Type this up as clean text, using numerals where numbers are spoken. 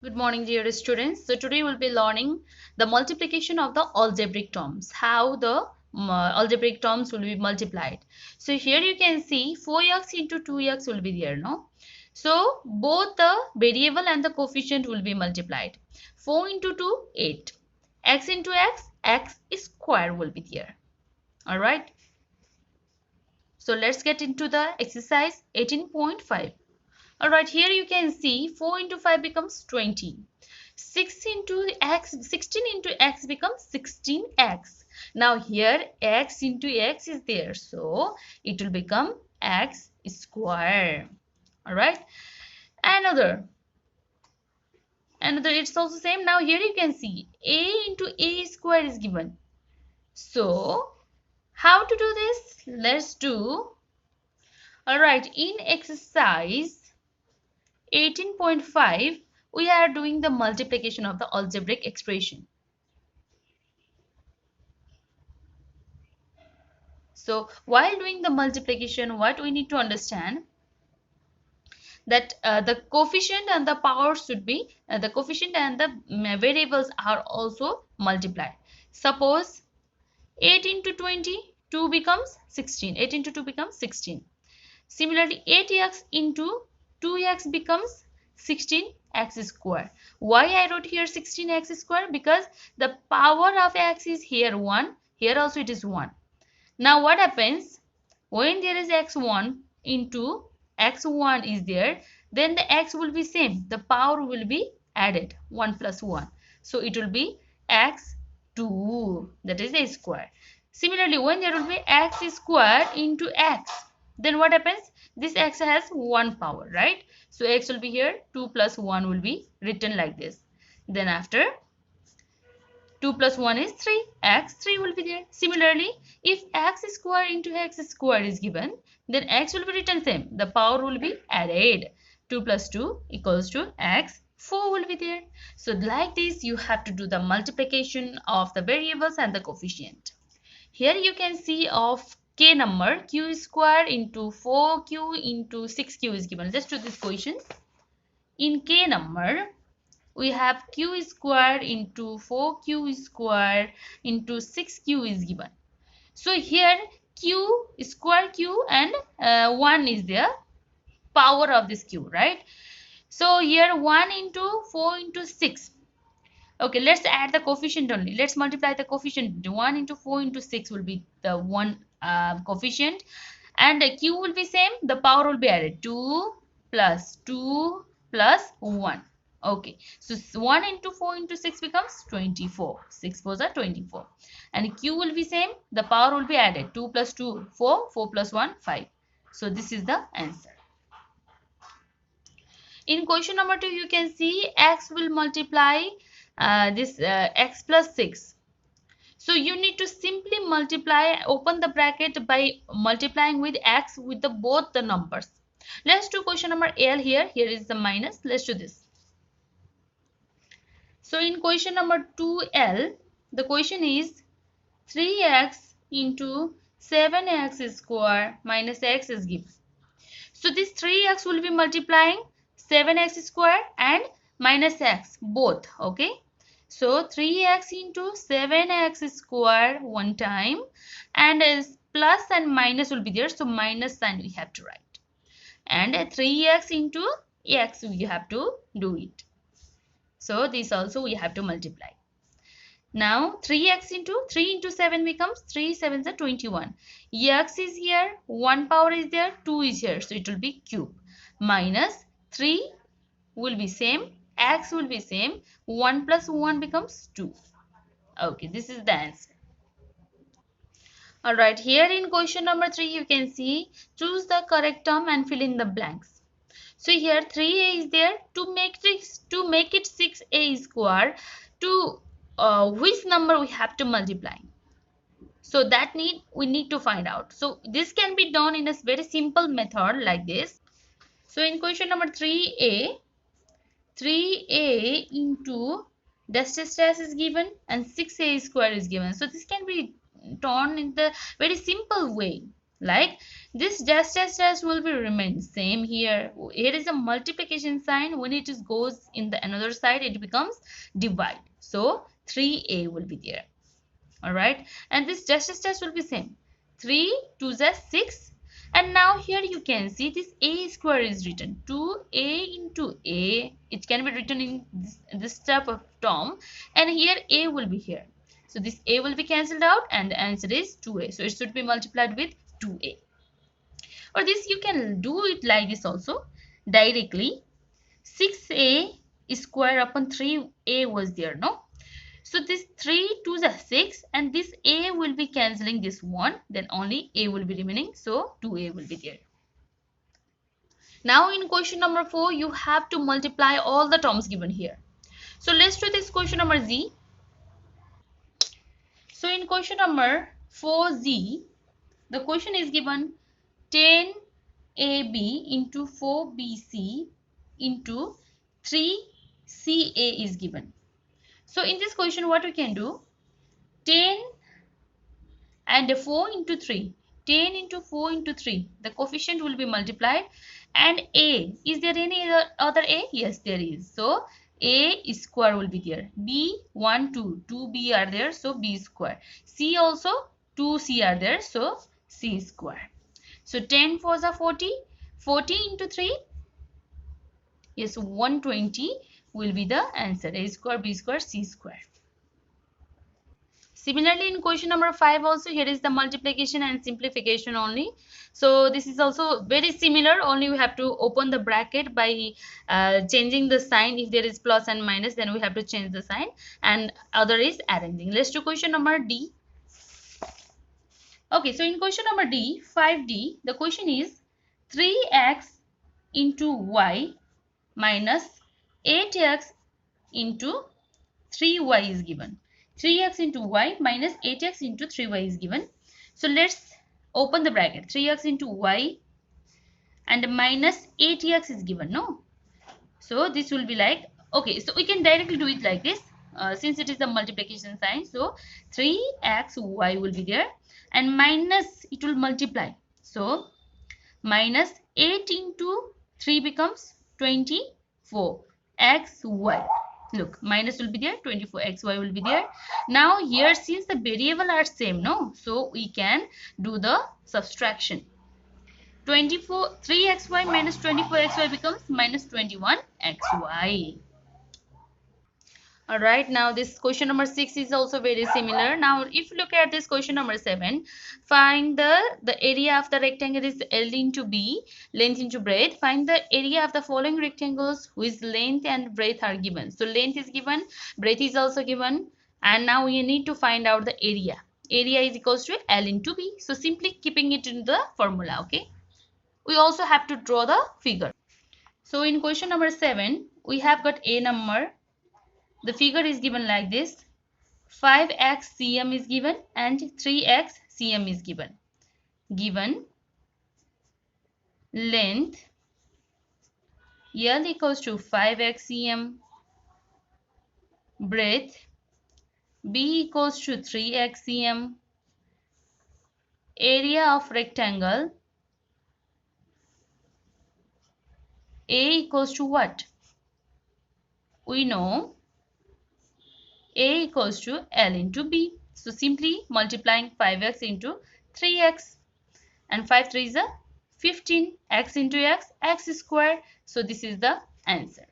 Good morning, dear students. So today we'll be learning the multiplication of the algebraic terms, how the algebraic terms will be multiplied. So here you can see 4x into 2x will be there, no? So both the variable and the coefficient will be multiplied. 4 into 2, 8. X into x square will be there. Alright. So let's get into the exercise 18.5. Alright, here you can see 4 into 5 becomes 20. 16 into x becomes 16x. Now here x into x is there, so it will become x square. Alright, another it's also same. Now here you can see a into a square is given. So how to do this? Let's do. Alright, in exercise 18.5 we are doing the multiplication of the algebraic expression. So while doing the multiplication, what we need to understand that the coefficient and the power should be the coefficient and the variables are also multiplied. Suppose 8 into 20, 2 becomes 16. 8 into 2 becomes 16. Similarly, 8x into 2x becomes 16x square. Why I wrote here 16x square? Because the power of x is here 1. Here also it is 1. Now what happens when there is x1 into x1 is there, then the x will be same, the power will be added 1 plus 1, so it will be x2, that is a square. Similarly, when there will be x square into x, then what happens, this x has 1 power, right? So x will be here, 2 plus 1 will be written like this. Then after 2 plus 1 is 3, x3 will be there. Similarly, if x square into x square is given, then x will be written same, the power will be added, 2 plus 2 equals to x4 will be there. So like this you have to do the multiplication of the variables and the coefficient. Here you can see of k number, q square into 4q into 6q is given. Let's do this question. In k number we have q square into 4q square into 6q is given. So here q square q and 1 is the power of this q, right? So here 1 into 4 into 6. Okay, let's add the coefficient only. Let's multiply the coefficient. 1 into 4 into 6 will be the one coefficient, and q will be same, the power will be added, 2 plus 1. Okay, so 1 into 4 into 6 becomes 24. 6 4s are 24. And q will be same, the power will be added, 2 plus 2 4, 4 plus 1 5. So this is the answer. In question number 2 you can see x will multiply this x plus 6. So you need to simply multiply, open the bracket by multiplying with x with the both the numbers. Let's do question number L here. Here is the minus. Let's do this. So in question number 2L, the question is 3x into 7x square minus x is given. So this 3x will be multiplying 7x square and minus x both. Okay. So 3x into 7x square one time, and plus and minus will be there. So minus sign we have to write. And 3x into x we have to do it. So this also we have to multiply. Now 3x into 3 into 7 becomes 3 7s are 21. X is here, 1 power is there, 2 is here. So it will be cube. Minus 3 will be same, x will be same, 1 plus 1 becomes 2. Okay, this is the answer. Alright, here in question number 3 you can see, choose the correct term and fill in the blanks. So here 3a is there. To make it 6a square, to which number we have to multiply? So that we need to find out. So this can be done in a very simple method like this. So in question number 3a into dash is given and 6a square is given. So this can be done in the very simple way. Like this dash will be remain same here. Here is a multiplication sign. When it is goes in the another side, it becomes divide. So 3a will be there. All right, and this dash will be same. 3 2 is 6. And now here you can see this a square is written. 2a into a. It can be written in this type of term. And here a will be here. So this a will be cancelled out and the answer is 2a. So it should be multiplied with 2a. Or this you can do it like this also. Directly 6a square upon 3a was there, no? So this 3 2 is 6 and this a will be cancelling this one, then only a will be remaining, so 2a will be there. Now in question number 4 you have to multiply all the terms given here. So let's do this question number Z. So in question number 4Z, the question is given 10ab into 4bc into 3ca is given. So in this question what we can do, 10 and 4 into 3, 10 into 4 into 3, the coefficient will be multiplied. And a, is there any other a? Yes, there is. So a square will be there. B 1 2, 2b are there, so b square. C also 2c are there, so c square. So 10 4s are 40, 40 into 3, yes, 120 will be the answer. A square, b square, c square. Similarly, in question number 5 also, here is the multiplication and simplification only. So this is also very similar, only we have to open the bracket by changing the sign. If there is plus and minus, then we have to change the sign, and other is arranging. Let's do question number D. Okay, so in question number D, 5D, the question is 3x into y minus 8x into 3y is given. 3x into y minus 8x into 3y is given. So let's open the bracket. 3x into y and minus 8x is given, no? So this will be like, okay, so we can directly do it like this. Since it is the multiplication sign, so 3xy will be there and minus, it will multiply. So minus 8 into 3 becomes 24 xy. Look, minus will be there, 24 xy will be there. Now here, since the variable are same, no, so we can do the subtraction. 24 3xy minus 24xy becomes minus 21xy. All right, now this question number 6 is also very similar. Now if you look at this question number 7, find the area of the rectangle is L into B, length into breadth. Find the area of the following rectangles whose length and breadth are given. So length is given, breadth is also given, and now we need to find out the area. Area is equals to L into B. So simply keeping it in the formula, okay? We also have to draw the figure. So in question number 7, we have got a number. The figure is given like this. 5x cm is given and 3x cm is given. Given length L equals to 5x cm, breadth B equals to 3x cm, area of rectangle A equals to what? We know A equals to L into B. So simply multiplying 5x into 3x, and 5 3 is a 15, x into x, x square. So this is the answer.